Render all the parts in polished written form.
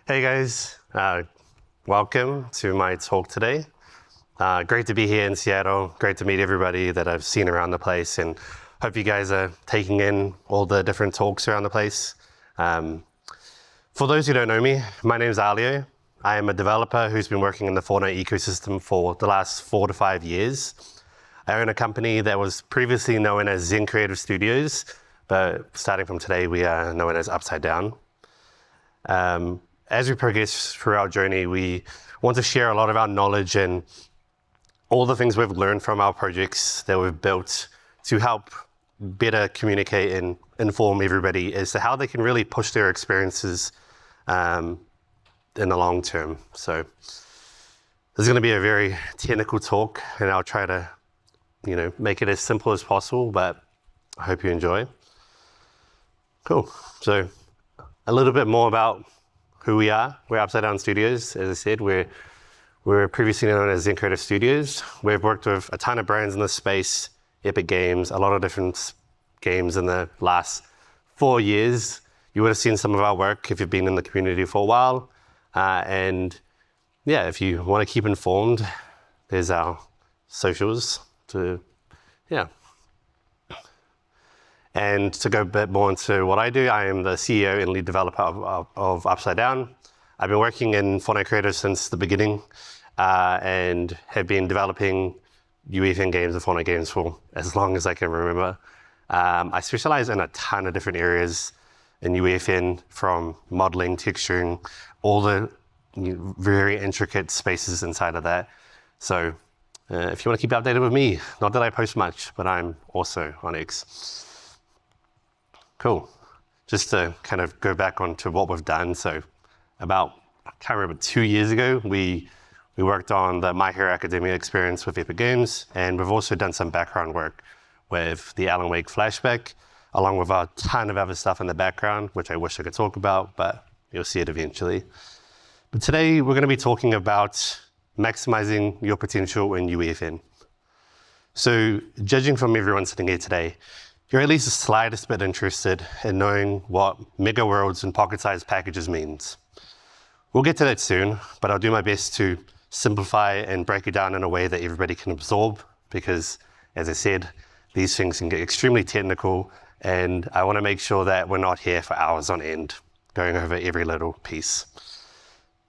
Hey guys, welcome to my talk today. Great to be here in Seattle. Great to meet everybody that I've seen around the place, and hope you guys are taking in all the different talks around the place. For those who don't know me, my name is Alio. I am a developer who's been working in the Fortnite ecosystem for the last 4 to 5 years. I own a company that was previously known as Zen Creative Studios, but starting from today, we are known as Upside Down. As we progress through our journey, we want to share a lot of our knowledge and all the things we've learned from our projects that we've built to help better communicate and inform everybody as to how they can really push their experiences in the long term. So this is going to be a very technical talk, and I'll try to, make it as simple as possible, but I hope you enjoy. Cool. So a little bit more about who we are. We're Upside Down Studios. As I said, we're previously known as Zen Creative Studios. We've worked with a ton of brands in this space, Epic Games, a lot of different games in the last 4 years. You would have seen some of our work if you've been in the community for a while. And yeah, if you want to keep informed, there's our socials And to go a bit more into what I do, I am the CEO and lead developer of Upside Down. I've been working in Fortnite Creative since the beginning and have been developing UEFN games and Fortnite games for as long as I can remember. I specialize in a ton of different areas in UEFN, from modeling, texturing, all the very intricate spaces inside of that. So if you want to keep updated with me, not that I post much, but I'm also on X. Cool. Just to kind of go back onto what we've done. So about, I can't remember, 2 years ago, we worked on the My Hero Academia experience with Epic Games, and we've also done some background work with the Alan Wake flashback, along with a ton of other stuff in the background, which I wish I could talk about, but you'll see it eventually. But today we're going to be talking about maximizing your potential in UEFN. So judging from everyone sitting here today, you're at least the slightest bit interested in knowing what mega worlds and pocket-sized packages means. We'll get to that soon, but I'll do my best to simplify and break it down in a way that everybody can absorb, because, as I said, these things can get extremely technical, and I want to make sure that we're not here for hours on end, going over every little piece.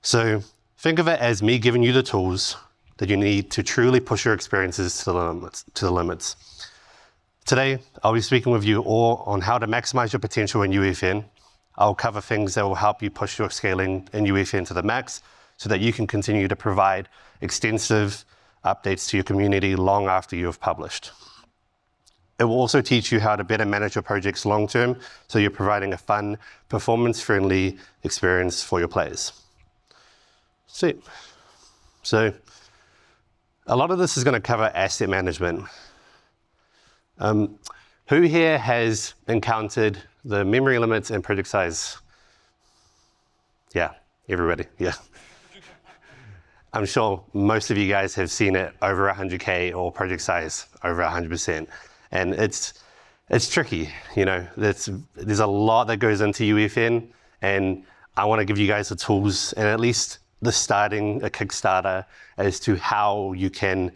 So think of it as me giving you the tools that you need to truly push your experiences to the limits. Today, I'll be speaking with you all on how to maximize your potential in UEFN. I'll cover things that will help you push your scaling in UEFN to the max so that you can continue to provide extensive updates to your community long after you have published. It will also teach you how to better manage your projects long-term, so you're providing a fun, performance-friendly experience for your players. So a lot of this is going to cover asset management. Who here has encountered the memory limits and project size? Yeah, everybody, yeah. I'm sure most of you guys have seen it over 100K or project size over 100%. And it's tricky, there's a lot that goes into UEFN, and I want to give you guys the tools and at least a Kickstarter as to how you can,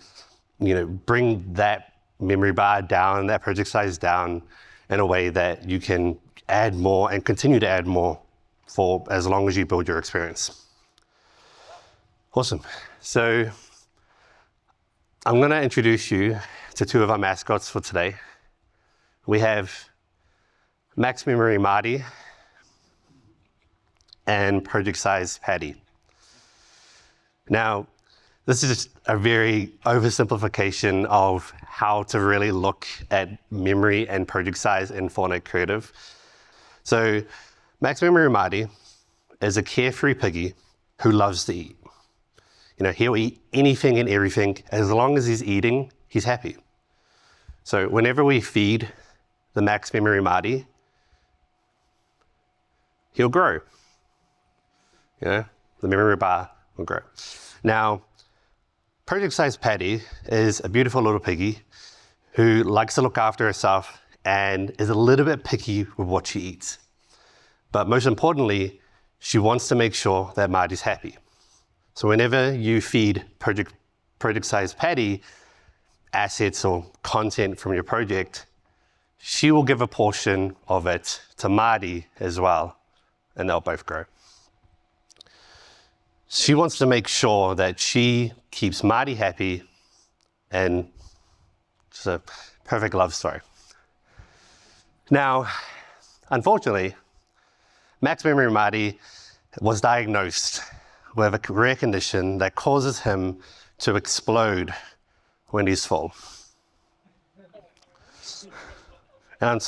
bring that memory bar down, that project size down in a way that you can add more and continue to add more for as long as you build your experience. Awesome. So I'm going to introduce you to 2 of our mascots for today. We have Max Memory Marty and Project Size Patty. Now, this is just a very oversimplification of how to really look at memory and project size in Fortnite Creative. So Max Memory Marty is a carefree piggy who loves to eat. He'll eat anything and everything. As long as he's eating, he's happy. So whenever we feed the Max Memory Marty, he'll grow. The memory bar will grow. Now, Project Size Patty is a beautiful little piggy who likes to look after herself and is a little bit picky with what she eats. But most importantly, she wants to make sure that Marty's happy. So whenever you feed project size Patty assets or content from your project, she will give a portion of it to Marty as well, and they'll both grow. She wants to make sure that she keeps Marty happy, and it's a perfect love story. Now, unfortunately, Max Memory Marty was diagnosed with a rare condition that causes him to explode when he's full. And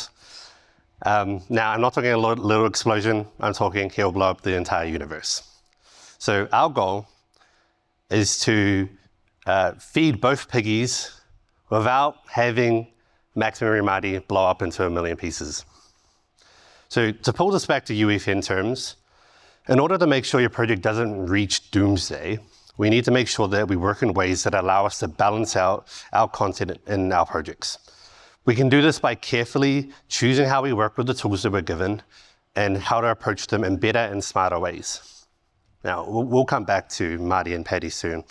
now, I'm not talking a little explosion, I'm talking he'll blow up the entire universe. So our goal is to feed both piggies without having Max Memory Marty blow up into a million pieces. So to pull this back to UEFN terms, in order to make sure your project doesn't reach doomsday, we need to make sure that we work in ways that allow us to balance out our content in our projects. We can do this by carefully choosing how we work with the tools that we're given and how to approach them in better and smarter ways. Now, we'll come back to Marty and Patty soon.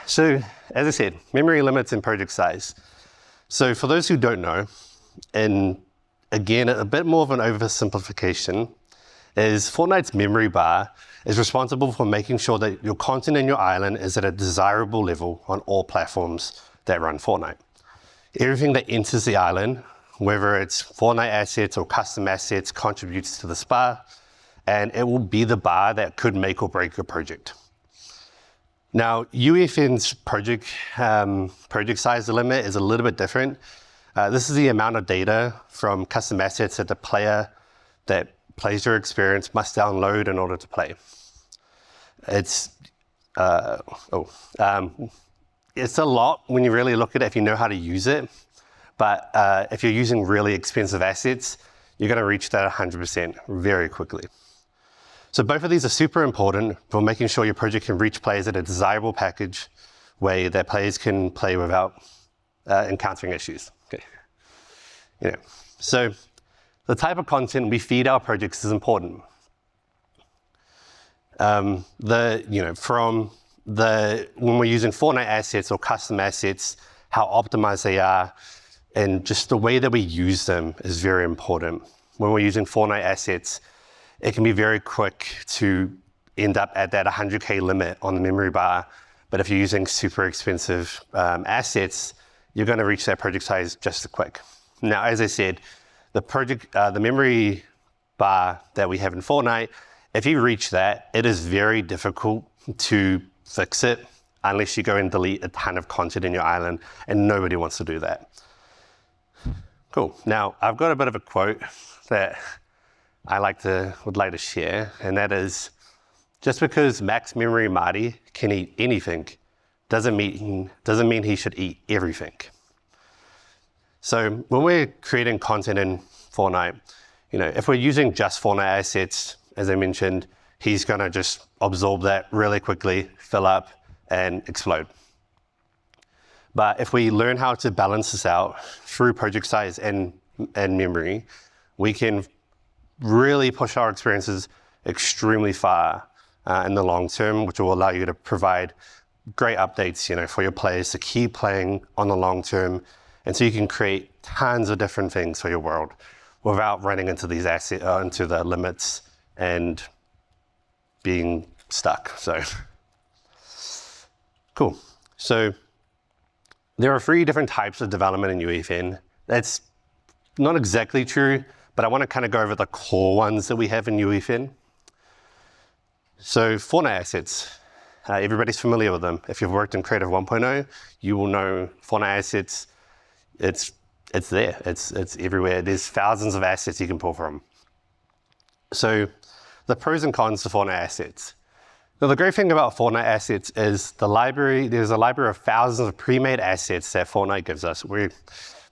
So, as I said, memory limits and project size. So for those who don't know, and again, a bit more of an oversimplification, is Fortnite's memory bar is responsible for making sure that your content in your island is at a desirable level on all platforms that run Fortnite. Everything that enters the island, whether it's Fortnite assets or custom assets, contributes to this bar, and it will be the bar that could make or break your project. Now, UEFN's project size limit is a little bit different. This is the amount of data from custom assets that the player that plays your experience must download in order to play. It's a lot when you really look at it if you know how to use it, but if you're using really expensive assets, you're going to reach that 100% very quickly. So both of these are super important for making sure your project can reach players at a desirable package way that players can play without encountering issues. Okay. So the type of content we feed our projects is important. When we're using Fortnite assets or custom assets, how optimized they are, and just the way that we use them is very important. When we're using Fortnite assets, it can be very quick to end up at that 100K limit on the memory bar. But if you're using super expensive assets, you're going to reach that project size just as quick. Now, as I said, the memory bar that we have in Fortnite, if you reach that, it is very difficult to fix it unless you go and delete a ton of content in your island, and nobody wants to do that. Cool. Now, I've got a bit of a quote that I would like to share, and that is, just because Max Memory Marty can eat anything doesn't mean he should eat everything. So when we're creating content in Fortnite, if we're using just Fortnite assets, as I mentioned, he's going to just absorb that really quickly, fill up, and explode. But if we learn how to balance this out through project size and memory, we can really push our experiences extremely far in the long term, which will allow you to provide great updates, for your players to keep playing on the long term, and so you can create tons of different things for your world without running into these into the limits and being stuck. So, cool. So there are 3 different types of development in UEFN. That's not exactly true, but I want to kind of go over the core ones that we have in UEFN. So Fortnite assets, everybody's familiar with them. If you've worked in Creative 1.0, you will know Fortnite assets. It's there, it's everywhere. There's thousands of assets you can pull from. So the pros and cons to Fortnite assets. Now, the great thing about Fortnite assets is there's a library of thousands of pre-made assets that Fortnite gives us. We're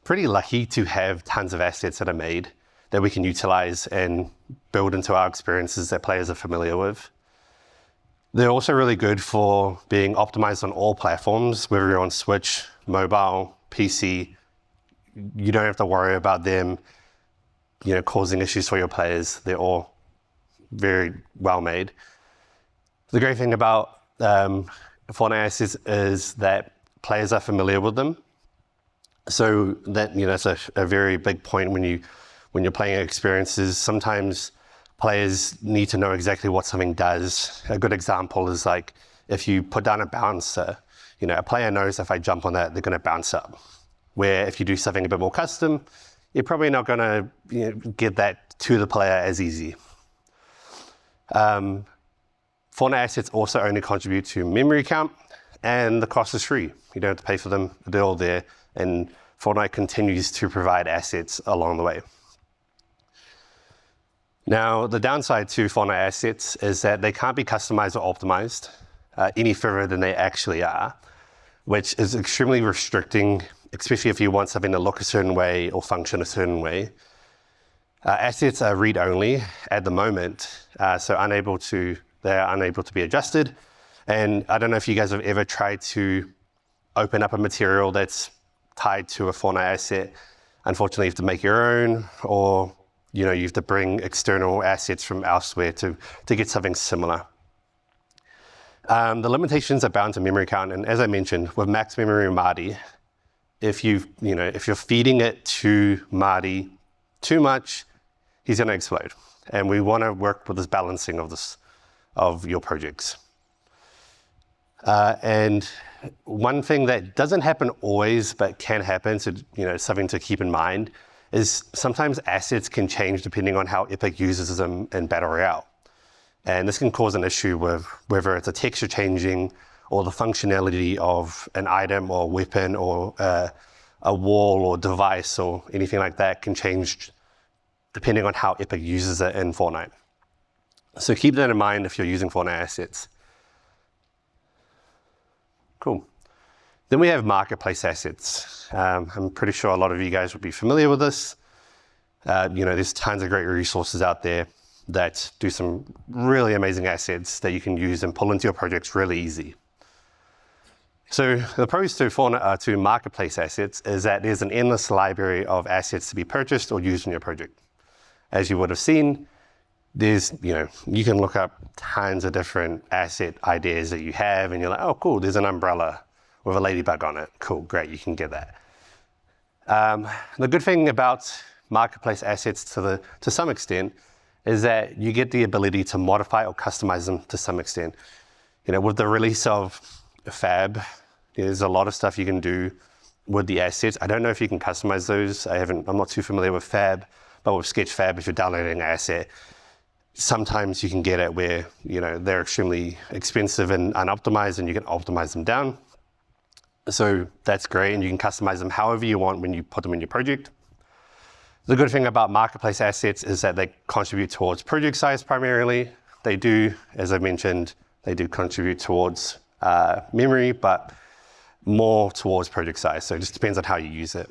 pretty lucky to have tons of assets that are made that we can utilize and build into our experiences that players are familiar with. They're also really good for being optimized on all platforms, whether you're on Switch, mobile, PC. You don't have to worry about them, causing issues for your players. They're all very well made. The great thing about Fortnite assets is that players are familiar with them. So that, that's a very big point when you're playing experiences. Sometimes players need to know exactly what something does. A good example is like if you put down a bouncer, a player knows if I jump on that, they're going to bounce up. Where if you do something a bit more custom, you're probably not going to get that to the player as easy. Fortnite assets also only contribute to memory count, and the cost is free. You don't have to pay for them, they're all there, and Fortnite continues to provide assets along the way. Now, the downside to Fortnite assets is that they can't be customized or optimized any further than they actually are, which is extremely restricting, especially if you want something to look a certain way or function a certain way. Assets are read-only at the moment, so they are unable to be adjusted. And I don't know if you guys have ever tried to open up a material that's tied to a Fortnite asset. Unfortunately, you have to make your own, or you have to bring external assets from elsewhere to get something similar. The limitations are bound to memory count, and as I mentioned, with max memory Marty, if you're feeding it to Marty too much, he's going to explode. And we want to work with this balancing of your projects. And one thing that doesn't happen always, but can happen, so something to keep in mind, is sometimes assets can change depending on how Epic uses them in Battle Royale. And this can cause an issue with whether it's a texture changing or the functionality of an item or weapon or a wall or device or anything like that can change depending on how Epic uses it in Fortnite. So keep that in mind if you're using Fortnite assets. Cool. Then we have marketplace assets. I'm pretty sure a lot of you guys would be familiar with this. There's tons of great resources out there that do some really amazing assets that you can use and pull into your projects really easy. So the pros to marketplace assets is that there's an endless library of assets to be purchased or used in your project. As you would have seen, there's, you can look up tons of different asset ideas that you have, and you're like, oh, cool, there's an umbrella with a ladybug on it. Cool, great, you can get that. The good thing about marketplace assets to some extent is that you get the ability to modify or customize them to some extent. With the release of Fab, there's a lot of stuff you can do with the assets. I don't know if you can customize those. I'm not too familiar with Fab, but with Sketchfab, if you're downloading an asset, sometimes you can get it where they're extremely expensive and unoptimized, and you can optimize them down. So that's great, and you can customize them however you want when you put them in your project. The good thing about marketplace assets is that they contribute towards project size primarily. They do, as I mentioned, they do contribute towards memory, but more towards project size. So it just depends on how you use it.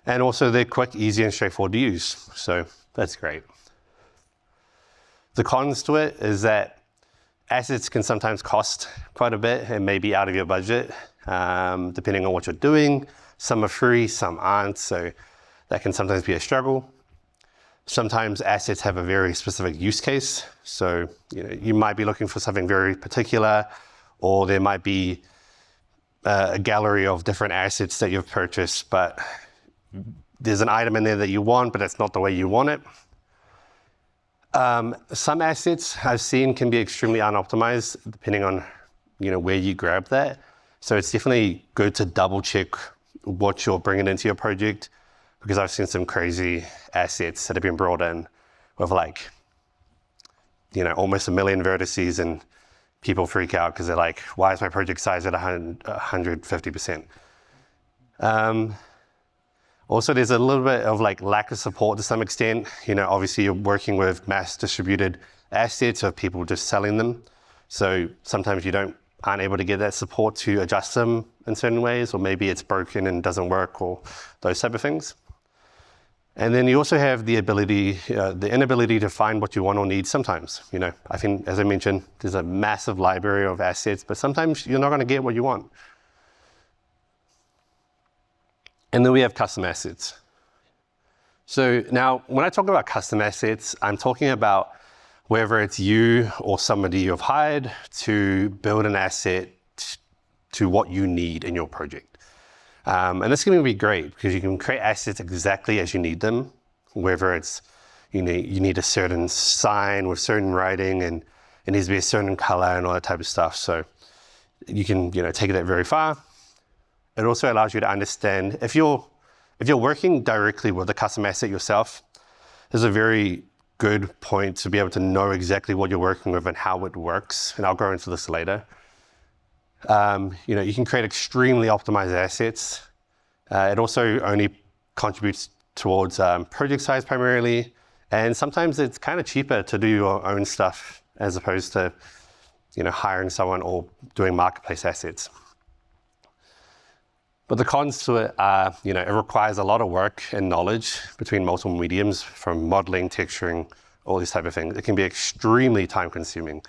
And also they're quick, easy, and straightforward to use. So that's great. The cons to it is that assets can sometimes cost quite a bit and may be out of your budget, depending on what you're doing. Some are free, some aren't. So that can sometimes be a struggle. Sometimes assets have a very specific use case. So you might be looking for something very particular, or there might be a gallery of different assets that you've purchased, but there's an item in there that you want, but it's not the way you want it. Some assets I've seen can be extremely unoptimized depending on where you grab that. So it's definitely good to double check what you're bringing into your project, because I've seen some crazy assets that have been brought in with almost 1 million vertices, and people freak out because they're like, why is my project size at 150%? Also, there's a little bit of lack of support to some extent. Obviously you're working with mass distributed assets of people just selling them. So sometimes you aren't able to get that support to adjust them in certain ways, or maybe it's broken and doesn't work, or those type of things. And then you also have the inability to find what you want or need sometimes. I think, as I mentioned, there's a massive library of assets, but sometimes you're not going to get what you want. And then we have custom assets. So now, when I talk about custom assets, I'm talking about whether it's you or somebody you've hired to build an asset to what you need in your project. And this is going to be great because you can create assets exactly as you need them, whether it's you need a certain sign with certain writing and it needs to be a certain color and all that type of stuff. So you can take that very far. It also allows you to understand if you're working directly with a custom asset yourself, there's a very good point to be able to know exactly what you're working with and how it works. And I'll go into this later. You can create extremely optimized assets. It also only contributes towards project size primarily. And sometimes it's kind of cheaper to do your own stuff as opposed to hiring someone or doing marketplace assets. But the cons to it are, it requires a lot of work and knowledge between multiple mediums, from modeling, texturing, all these type of things. It can be extremely time consuming.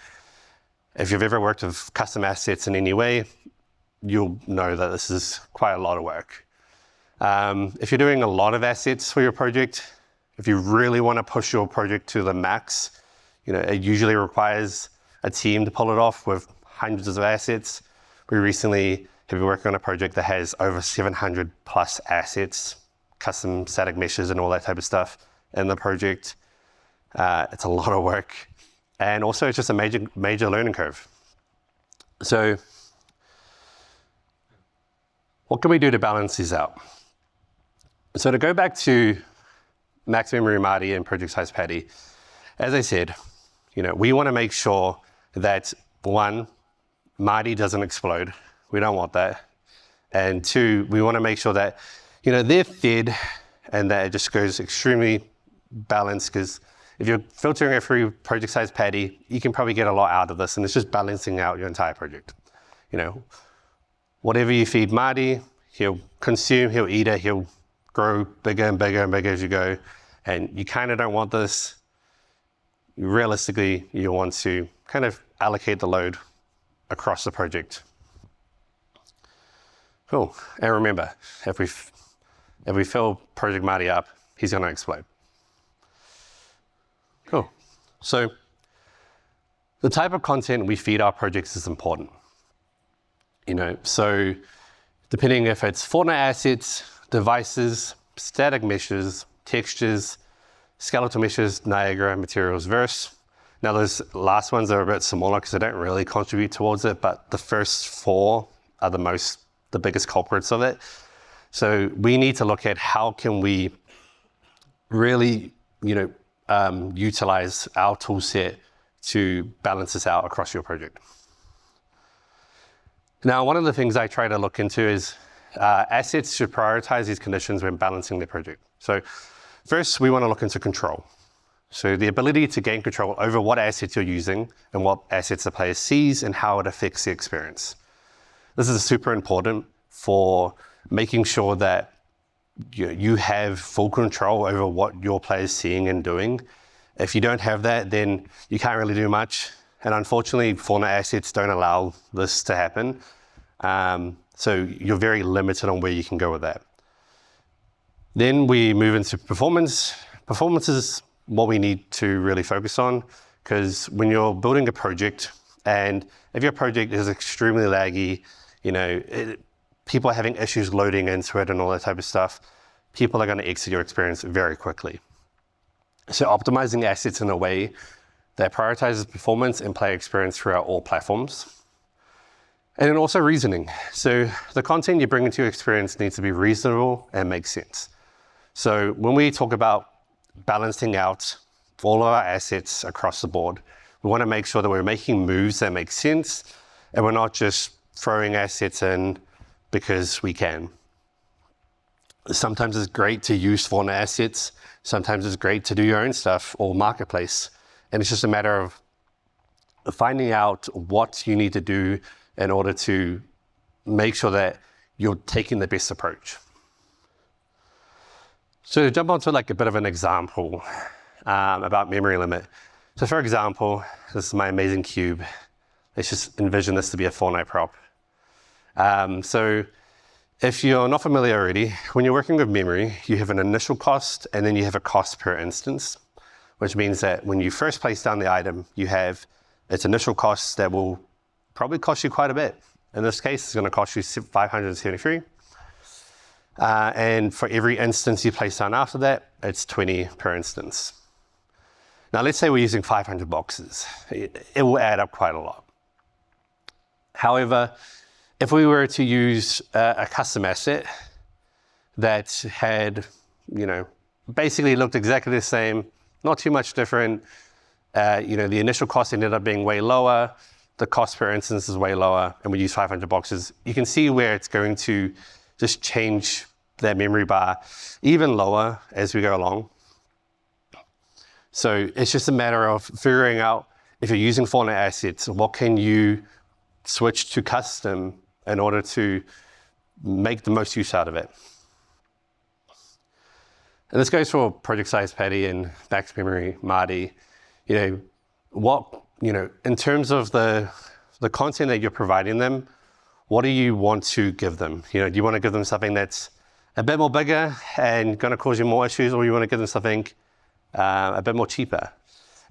If you've ever worked with custom assets in any way, you'll know that this is quite a lot of work. If you're doing a lot of assets for your project, if you really want to push your project to the max, it usually requires a team to pull it off with hundreds of assets. We recently have been working on a project that has over 700 plus assets, custom static meshes and all that type of stuff in the project. It's a lot of work. And also it's just a major learning curve. So what can we do to balance these out? So to go back to max memory Marty and project size Patty, as I said, we want to make sure that one, Marty doesn't explode. We don't want that. And two, we want to make sure that, they're fed and that it just goes extremely balanced, because if you're filtering it through project size Patty, you can probably get a lot out of this, and it's just balancing out your entire project. Whatever you feed Marty, he'll consume, he'll eat it, he'll grow bigger and bigger and bigger as you go. And you kind of don't want this. Realistically, you want to kind of allocate the load across the project. Cool. And remember, if we fill Project Marty up, he's going to explode. Cool. So the type of content we feed our projects is important. So depending if it's Fortnite assets, devices, static meshes, textures, skeletal meshes, Niagara, materials, verse. Now those last ones are a bit smaller because they don't really contribute towards it, but the first four are the biggest culprits of it. So we need to look at how can we really, utilize our tool set to balance this out across your project. Now, one of the things I try to look into is assets should prioritize these conditions when balancing their project. So first, we want to look into control. So the ability to gain control over what assets you're using and what assets the player sees and how it affects the experience. This is super important for making sure that you have full control over what your player's seeing and doing. If you don't have that, then you can't really do much. And unfortunately, Fortnite assets don't allow this to happen. So you're very limited on where you can go with that. Then we move into performance. Performance is what we need to really focus on, because when you're building a project, and if your project is extremely laggy, people are having issues loading into it and all that type of stuff, people are going to exit your experience very quickly. So optimizing assets in a way that prioritizes performance and player experience throughout all platforms. And then also reasoning. So the content you bring into your experience needs to be reasonable and make sense. So when we talk about balancing out all of our assets across the board, we want to make sure that we're making moves that make sense and we're not just throwing assets in because we can. Sometimes it's great to use Fortnite assets. Sometimes it's great to do your own stuff or marketplace. And it's just a matter of finding out what you need to do in order to make sure that you're taking the best approach. So to jump onto like a bit of an example about memory limit. So for example, this is my amazing cube. Let's just envision this to be a Fortnite prop. So if you're not familiar already, when you're working with memory, you have an initial cost and then you have a cost per instance. which means that when you first place down the item, you have its initial costs that will probably cost you quite a bit. In this case, it's going to cost you 573. And for every instance you place down after that, it's 20 per instance. Now, let's say we're using 500 boxes. It will add up quite a lot. However, if we were to use a custom asset that had, basically looked exactly the same, not too much different, the initial cost ended up being way lower, the cost per instance is way lower, and we use 500 boxes, you can see where it's going to just change that memory bar even lower as we go along. So it's just a matter of figuring out, if you're using Fortnite assets, what can you switch to custom in order to make the most use out of it. And this goes for project size Patty and max memory Marty. In terms of the content that you're providing them, what do you want to give them? Do you want to give them something that's a bit more bigger and going to cause you more issues, or you want to give them something a bit more cheaper?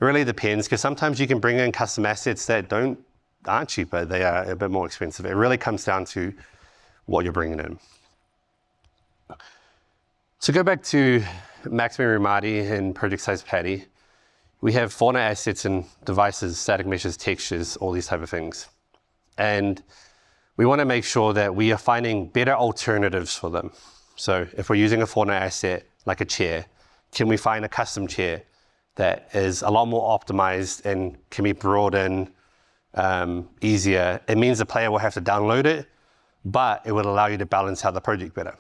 It really depends, because sometimes you can bring in custom assets that aren't cheaper, they are a bit more expensive. It really comes down to what you're bringing in. So go back to max memory Marty and project size Patty. We have Fortnite assets and devices, static meshes, textures, all these type of things. And we want to make sure that we are finding better alternatives for them. So if we're using a Fortnite asset like a chair, can we find a custom chair that is a lot more optimized and can be brought in easier? It means the player will have to download it, but it will allow you to balance out the project better.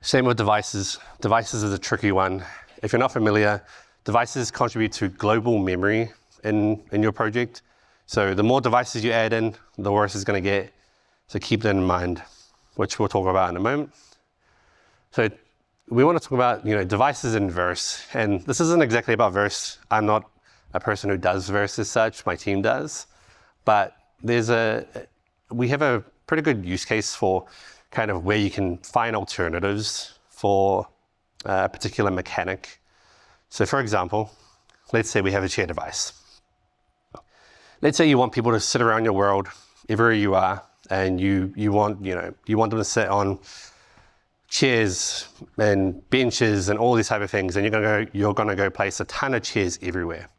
Same with devices. Devices is a tricky one. If you're not familiar, devices contribute to global memory in your project. So the more devices you add in, the worse it's going to get. So keep that in mind, which we'll talk about in a moment. So we want to talk about devices in Verse, and this isn't exactly about Verse. I'm not a person who does Verse as such. My team does, but we have a pretty good use case for kind of where you can find alternatives for a particular mechanic. So for example, let's say we have a chair device. Let's say you want people to sit around your world, everywhere you are, and you want them to sit on chairs and benches and all these type of things, and you're gonna go place a ton of chairs everywhere.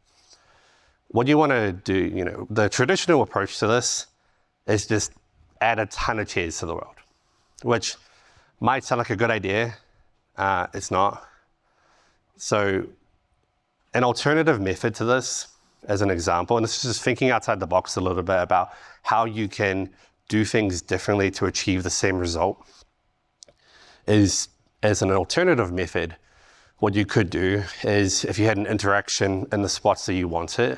What you want to do, the traditional approach to this is just add a ton of chairs to the world, which might sound like a good idea. It's not. So an alternative method to this, as an example, and this is just thinking outside the box a little bit about how you can do things differently to achieve the same result, is as an alternative method, what you could do is, if you had an interaction in the spots that you want it,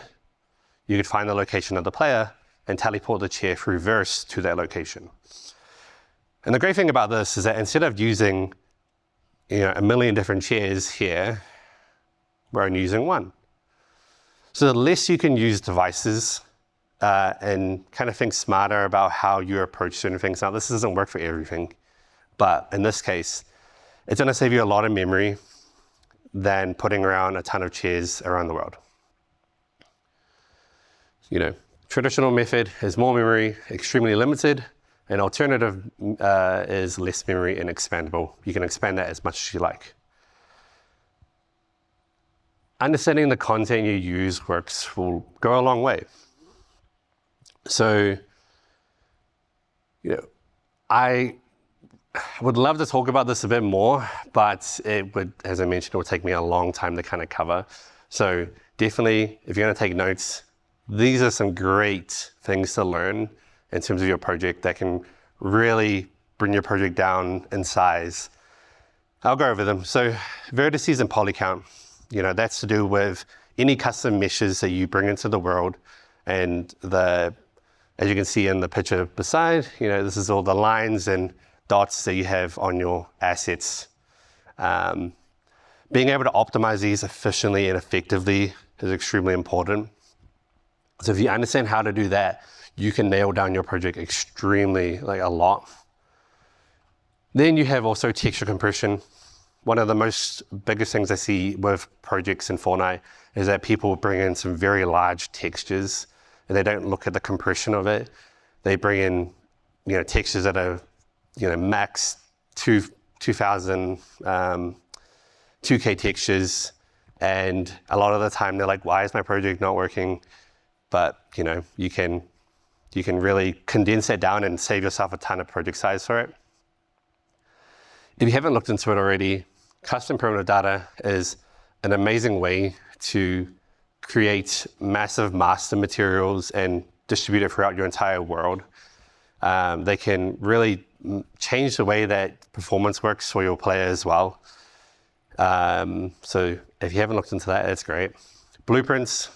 you could find the location of the player and teleport the chair through Verse to that location. And the great thing about this is that instead of using a million different chairs here, we're only using one. So the less you can use devices and kind of think smarter about how you approach certain things. Now, this doesn't work for everything, but in this case, it's going to save you a lot of memory than putting around a ton of chairs around the world. Traditional method is more memory, extremely limited. An alternative is less memory and expandable. You can expand that as much as you like. Understanding the content you use will go a long way. So, I would love to talk about this a bit more, but it would, as I mentioned, it would take me a long time to kind of cover. So definitely, if you're going to take notes, these are some great things to learn in terms of your project that can really bring your project down in size. I'll go over them. So vertices and poly count, that's to do with any custom meshes that you bring into the world. And as you can see in the picture beside, this is all the lines and dots that you have on your assets. Being able to optimize these efficiently and effectively is extremely important. So if you understand how to do that, you can nail down your project extremely, a lot. Then you have also texture compression. one of the biggest things I see with projects in Fortnite is that people bring in some very large textures and they don't look at the compression of it. They bring in, textures that are, max 2000, 2K textures. And a lot of the time they're like, why is my project not working? But, you can really condense that down and save yourself a ton of project size for it. If you haven't looked into it already, custom primitive data is an amazing way to create massive master materials and distribute it throughout your entire world. They can really change the way that performance works for your player as well. So if you haven't looked into that, it's great. Blueprints,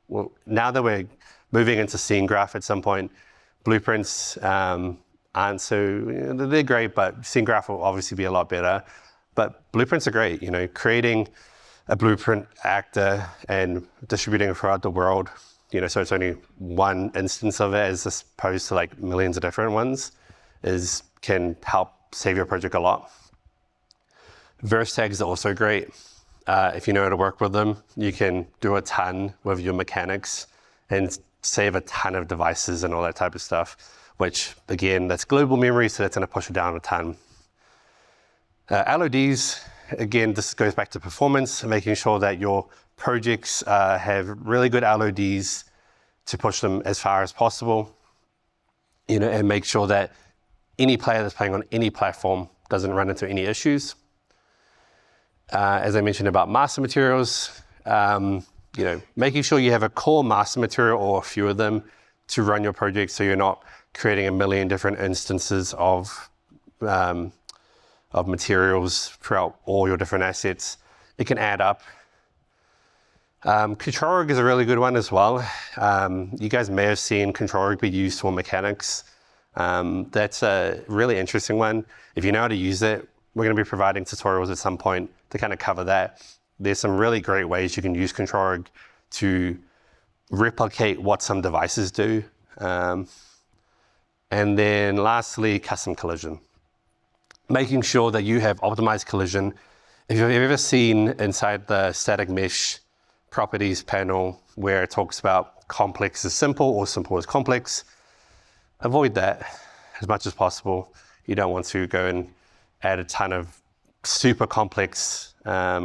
well, now that we're moving into scene graph at some point, blueprints aren't so, they're great, but scene graph will obviously be a lot better. But blueprints are great, creating a blueprint actor and distributing it throughout the world, so it's only one instance of it as opposed to like millions of different ones, can help save your project a lot. Verse tags are also great. If you know how to work with them, you can do a ton with your mechanics and save a ton of devices and all that type of stuff, which again, that's global memory, so that's gonna push it down a ton. LODs, again, this goes back to performance, making sure that your projects have really good LODs to push them as far as possible, and make sure that any player that's playing on any platform doesn't run into any issues. As I mentioned about master materials, making sure you have a core master material or a few of them to run your project so you're not creating a million different instances of materials throughout all your different assets. It can add up. Control rig is a really good one as well. You guys may have seen control rig be used for mechanics. That's a really interesting one. If you know how to use it, we're going to be providing tutorials at some point to kind of cover that. There's some really great ways you can use control rig to replicate what some devices do. And then lastly, custom collision. Making sure that you have optimized collision. If you've ever seen inside the static mesh properties panel where it talks about complex is simple or simple is complex, avoid that as much as possible. You don't want to go and add a ton of super complex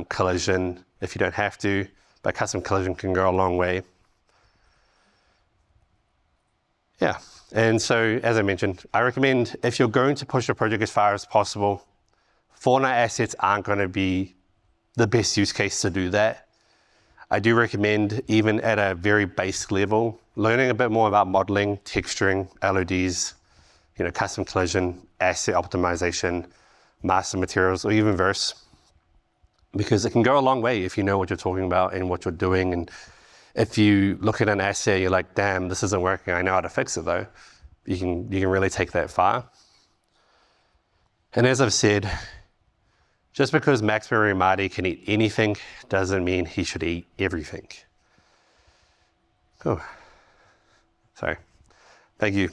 collision if you don't have to, but custom collision can go a long way. Yeah, and so as I mentioned, I recommend if you're going to push your project as far as possible, Fortnite assets aren't going to be the best use case to do that. I do recommend, even at a very basic level, learning a bit more about modeling, texturing, LODs, custom collision, asset optimization, master materials, or even verse, because it can go a long way if you know what you're talking about and what you're doing. And if you look at an asset, you're like, damn, this isn't working, I know how to fix it though. You can really take that far. And as I've said, just because Max Marty can eat anything doesn't mean he should eat everything. Oh, sorry. Thank you.